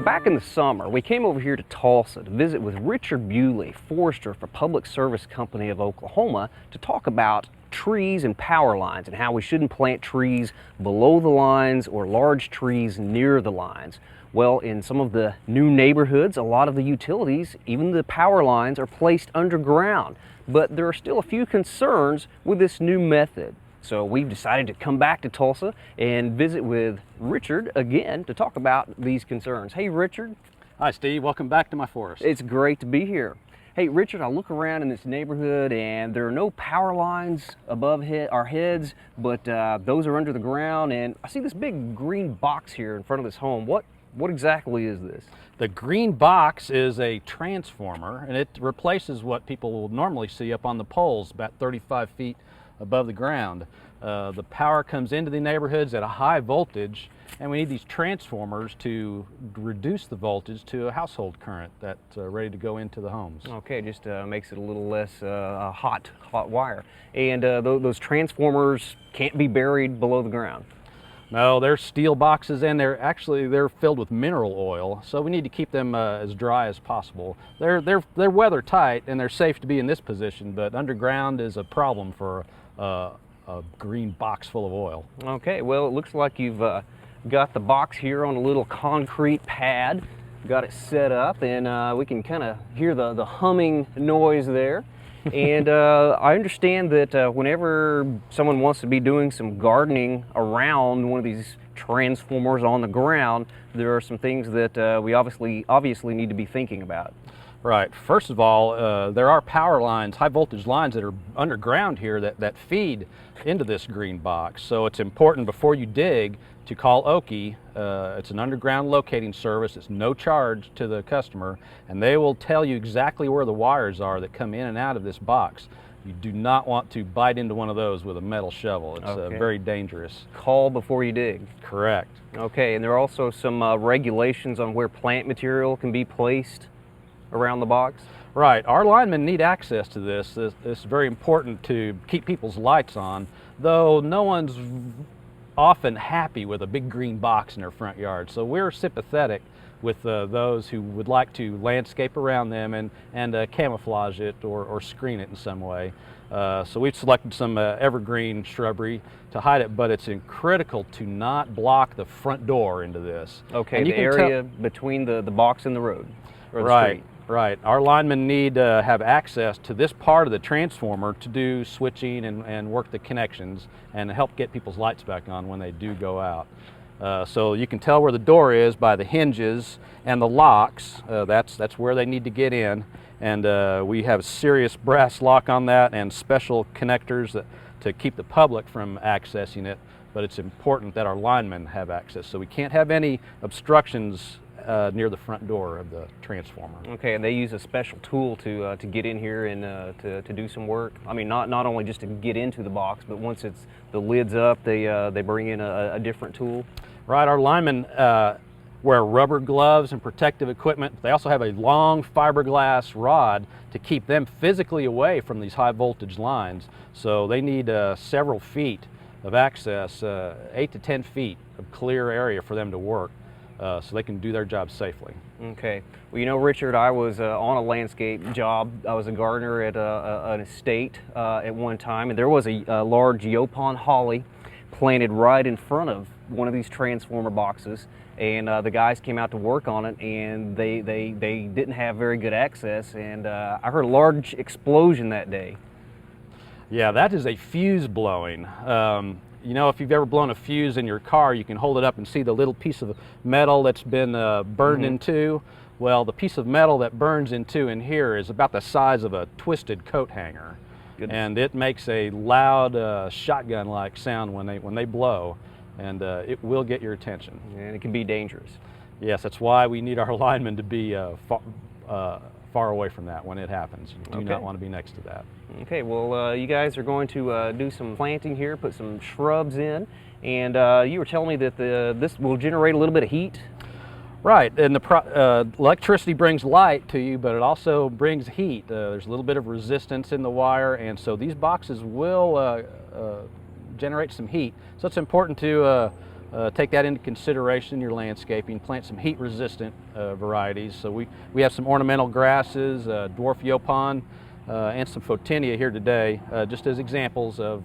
Back in the summer, we came over here to Tulsa to visit with Richard Bewley, forester for Public Service Company of Oklahoma, to talk about trees and power lines and how we shouldn't plant trees below the lines or large trees near the lines. Well, in some of the new neighborhoods, a lot of the utilities, even the power lines, are placed underground. But there are still a few concerns with this new method. So we've decided to come back to Tulsa and visit with Richard again to talk about these concerns. Hey, Richard. Hi, Steve. Welcome back to my forest. It's great to be here. Hey, Richard, I look around in this neighborhood and there are no power lines above our heads, but those are under the ground. And I see this big green box here in front of this home. What exactly is this? The green box is a transformer, and it replaces what people will normally see up on the poles about 35 feet above the ground. The power comes into the neighborhoods at a high voltage, and we need these transformers to reduce the voltage to a household current that's ready to go into the homes. Okay, just makes it a little less hot wire. And those transformers can't be buried below the ground. No, they're steel boxes, and they're filled with mineral oil, so we need to keep them as dry as possible. They're weather tight and they're safe to be in this position, but underground is a problem for a green box full of oil. Okay, well, it looks like you've got the box here on a little concrete pad. Got it set up, and we can kind of hear the humming noise there. And I understand that whenever someone wants to be doing some gardening around one of these transformers on the ground, there are some things that we obviously need to be thinking about. Right. First of all, there are power lines, high voltage lines that are underground here that feed into this green box. So it's important before you dig to call Oki. It's an underground locating service. It's no charge to the customer, and they will tell you exactly where the wires are that come in and out of this box. You do not want to bite into one of those with a metal shovel. It's very dangerous. Call before you dig. Correct. Okay, and there are also some regulations on where plant material can be placed around the box? Right. Our linemen need access to this. It's very important to keep people's lights on, though no one's often happy with a big green box in their front yard. So we're sympathetic with those who would like to landscape around them and camouflage it or screen it in some way. So we've selected some evergreen shrubbery to hide it, but it's critical to not block the front door into this. Okay, and the area between the box and the road or the street. Right. Our linemen need to have access to this part of the transformer to do switching and work the connections and help get people's lights back on when they do go out. So you can tell where the door is by the hinges and the locks. That's where they need to get in. And we have a serious brass lock on that and special connectors to keep the public from accessing it. But it's important that our linemen have access. So we can't have any obstructions near the front door of the transformer. Okay, and they use a special tool to get in here and to do some work. I mean, not only just to get into the box, but once the lid's up, they bring in a different tool. Right, our linemen wear rubber gloves and protective equipment. They also have a long fiberglass rod to keep them physically away from these high voltage lines. So they need several feet of access, 8 to 10 feet of clear area for them to work. So they can do their job safely. Okay. Well, you know, Richard, I was on a landscape job. I was a gardener at an estate at one time, and there was a large Yopon holly planted right in front of one of these transformer boxes. And the guys came out to work on it, and they didn't have very good access. And I heard a large explosion that day. Yeah, that is a fuse blowing. You know, if you've ever blown a fuse in your car, you can hold it up and see the little piece of metal that's been burned in two. Well, the piece of metal that burns in two in here is about the size of a twisted coat hanger. Goodness. And it makes a loud shotgun-like sound when they blow, and it will get your attention. And it can be dangerous. Yes, that's why we need our linemen to be far away from that when it happens. You do not want to be next to that. Okay, well, you guys are going to do some planting here, put some shrubs in, and you were telling me that this will generate a little bit of heat. Right, and electricity brings light to you, but it also brings heat. There's a little bit of resistance in the wire, and so these boxes will generate some heat. So it's important to take that into consideration in your landscaping. Plant some heat-resistant varieties. So we have some ornamental grasses, dwarf yaupon, and some photinia here today, just as examples of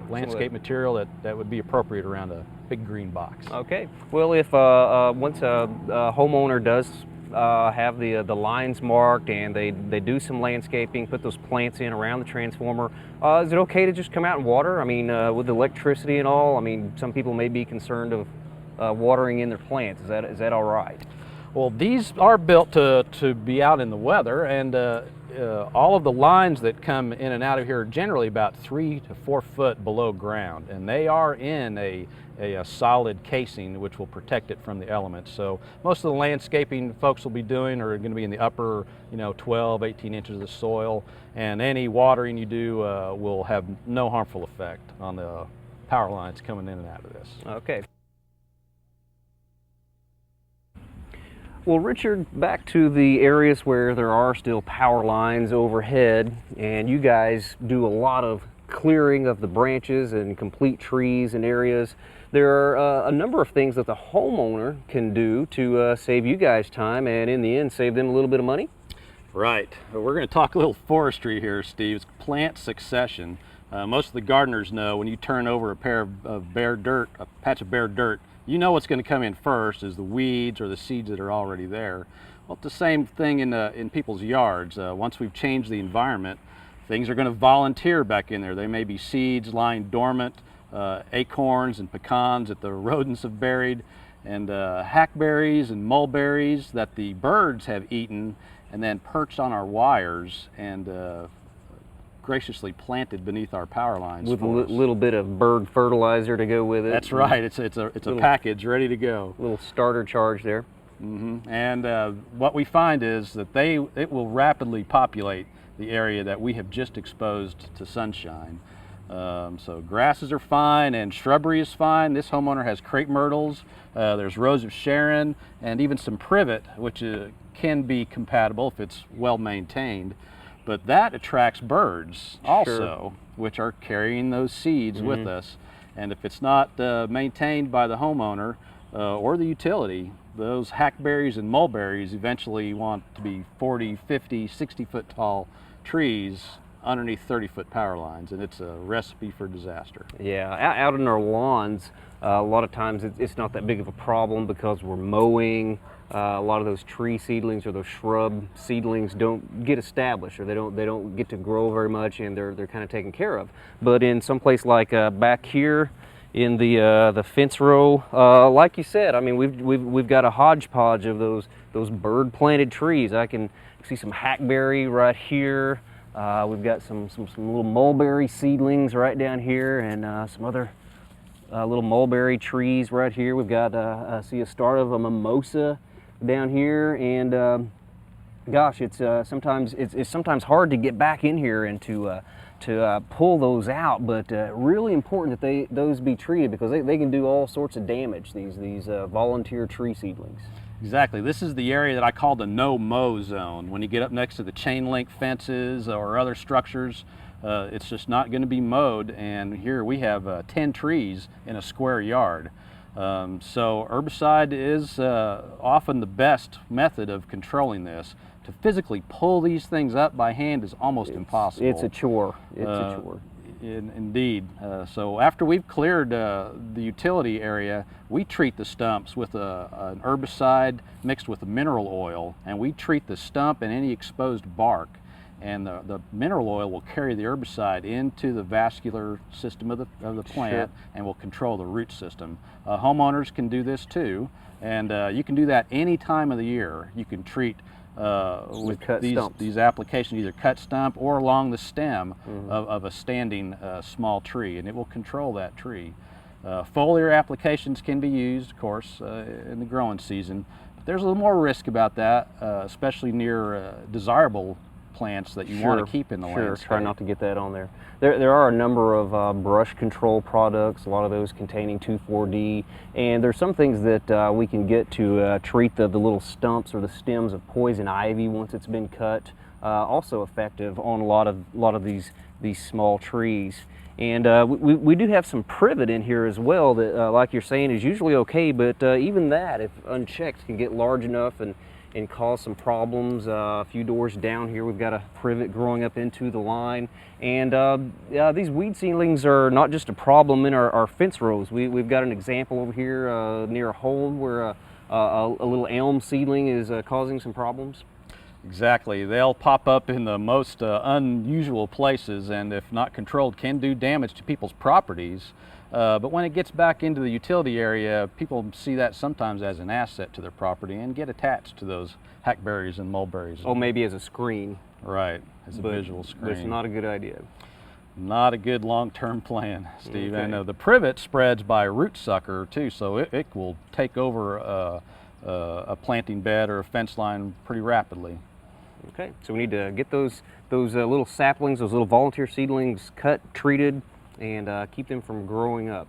landscape material that would be appropriate around a big green box. Okay. Well, if once a homeowner does have the lines marked and they do some landscaping, put those plants in around the transformer, is it okay to just come out and water? I mean, with electricity and all, I mean, some people may be concerned of watering in their plants. Is that all right? Well, these are built to be out in the weather, and all of the lines that come in and out of here are generally about 3 to 4 foot below ground, and they are in a solid casing which will protect it from the elements. So most of the landscaping folks will be doing are going to be in the upper 12, 18 inches of soil, and any watering you do will have no harmful effect on the power lines coming in and out of this. Okay. Well, Richard, back to the areas where there are still power lines overhead, and you guys do a lot of clearing of the branches and complete trees and areas. There are a number of things that the homeowner can do to save you guys time and in the end save them a little bit of money. Right. We're going to talk a little forestry here, Steve. It's plant succession. Most of the gardeners know when you turn over a patch of bare dirt, you know what's going to come in first is the weeds or the seeds that are already there. Well, it's the same thing in people's yards. Once we've changed the environment, things are going to volunteer back in there. They may be seeds lying dormant, acorns and pecans that the rodents have buried, and hackberries and mulberries that the birds have eaten and then perched on our wires and graciously planted beneath our power lines with a little bit of bird fertilizer to go with it. That's right. It's a package ready to go. Little starter charge there. Mm-hmm. And what we find is that it will rapidly populate the area that we have just exposed to sunshine. So grasses are fine and shrubbery is fine. This homeowner has crepe myrtles, there's rose of Sharon, and even some privet, which can be compatible if it's well maintained. But that attracts birds also, which are carrying those seeds with us. And if it's not maintained by the homeowner or the utility, those hackberries and mulberries eventually want to be 40, 50, 60 foot tall trees underneath 30-foot power lines, and it's a recipe for disaster. Yeah, out in our lawns, a lot of times it's not that big of a problem because we're mowing. A lot of those tree seedlings or those shrub seedlings don't get established, or they don't get to grow very much, and they're kind of taken care of. But in some place like back here in the fence row, like you said, I mean we've got a hodgepodge of those bird planted trees. I can see some hackberry right here. We've got some little mulberry seedlings right down here, and some other little mulberry trees right here. We've got I see a start of a mimosa down here, and gosh, it's sometimes hard to get back in here and to pull those out, but really important that those be treated because they can do all sorts of damage. These volunteer tree seedlings. Exactly. This is the area that I call the no-mow zone. When you get up next to the chain link fences or other structures, it's just not going to be mowed. And here we have 10 trees in a square yard. So herbicide is often the best method of controlling this. To physically pull these things up by hand is almost impossible. It's a chore. It's a chore. Indeed. So after we've cleared the utility area, we treat the stumps with an herbicide mixed with a mineral oil, and we treat the stump and any exposed bark. And the mineral oil will carry the herbicide into the vascular system of the plant and will control the root system. Homeowners can do this too, and you can do that any time of the year. You can treat with these applications, either cut stump or along the stem of a standing small tree, and it will control that tree. Foliar applications can be used, of course, in the growing season. But there's a little more risk about that, especially near desirable plants that you want to keep in the landscape. Try not to get that on there. There are a number of brush control products, a lot of those containing 2,4-D, and there's some things that we can get to treat the little stumps or the stems of poison ivy once it's been cut. Also effective on a lot of these small trees. And we do have some privet in here as well that, like you're saying, is usually okay, but even that, if unchecked, can get large enough and cause some problems. A few doors down here, we've got a privet growing up into the line. And these weed seedlings are not just a problem in our fence rows. We've got an example over here near a home where a little elm seedling is causing some problems. Exactly. They'll pop up in the most unusual places, and if not controlled, can do damage to people's properties. But when it gets back into the utility area, people see that sometimes as an asset to their property and get attached to those hackberries and mulberries. Oh, maybe as a screen. Right, as a visual screen. But it's not a good idea. Not a good long-term plan, Steve. Okay. And the privet spreads by root sucker too, so it will take over a planting bed or a fence line pretty rapidly. Okay, so we need to get those little saplings, those little volunteer seedlings cut, treated, and keep them from growing up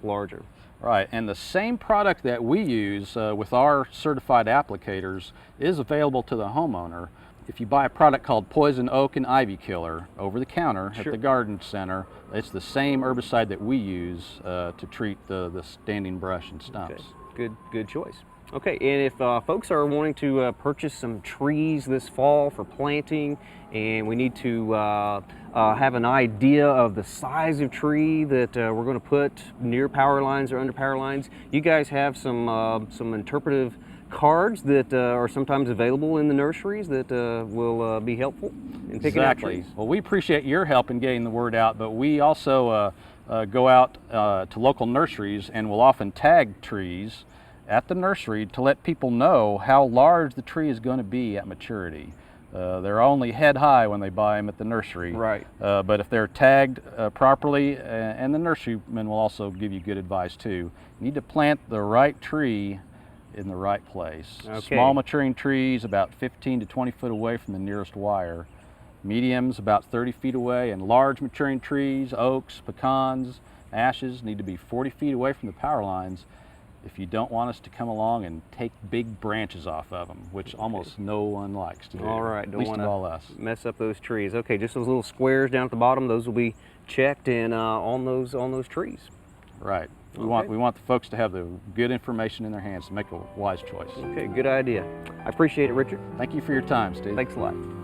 larger. Right, and the same product that we use with our certified applicators is available to the homeowner. If you buy a product called Poison Oak and Ivy Killer over the counter at the garden center, it's the same herbicide that we use to treat the standing brush and stumps. Okay. Good choice. Okay, and if folks are wanting to purchase some trees this fall for planting, and we need to have an idea of the size of tree that we're going to put near power lines or under power lines, you guys have some interpretive cards that are sometimes available in the nurseries that will be helpful in picking out trees. Well, we appreciate your help in getting the word out, but we also go out to local nurseries and will often tag trees at the nursery to let people know how large the tree is going to be at maturity. They're only head high when they buy them at the nursery. Right. But if they're tagged properly, and the nurseryman will also give you good advice too, you need to plant the right tree in the right place. Okay. Small maturing trees about 15 to 20 foot away from the nearest wire. Mediums about 30 feet away, and large maturing trees, oaks, pecans, ashes need to be 40 feet away from the power lines if you don't want us to come along and take big branches off of them, which almost no one likes to do. All right, don't want to mess up those trees. Okay, just those little squares down at the bottom, those will be checked and on those trees. Right. We want the folks to have the good information in their hands to make a wise choice. Okay, good idea. I appreciate it, Richard. Thank you for your time, Steve. Thanks a lot.